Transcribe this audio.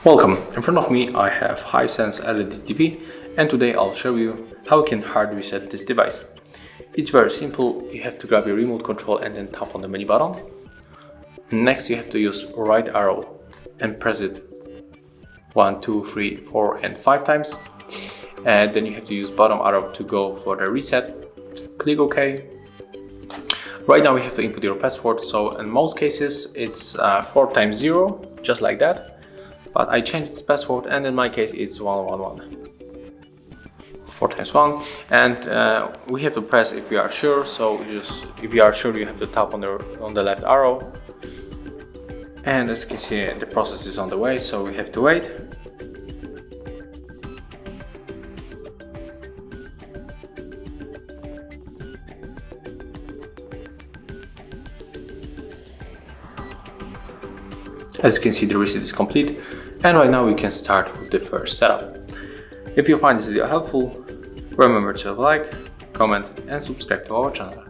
Welcome, in front of me I have Hisense LED TV, and today I'll show you how you can hard reset this device. It's very simple. You have to grab your remote control and then tap on the menu button. Next you have to use right arrow and press it 1, 2, 3, 4 and 5 times, and then you have to use bottom arrow to go for the reset. Click OK. Right now we have to input your password, so in most cases it's 4 times 0, just like that. But I changed its password, and in my case it's 111. 4 times 1, and we have to press if we are sure. So if you are sure, you have to tap on the left arrow. And as you can see, the process is on the way, so we have to wait. As you can see, the reset is complete, and right now we can start with the first setup. If you find this video helpful, remember to like, comment and subscribe to our channel.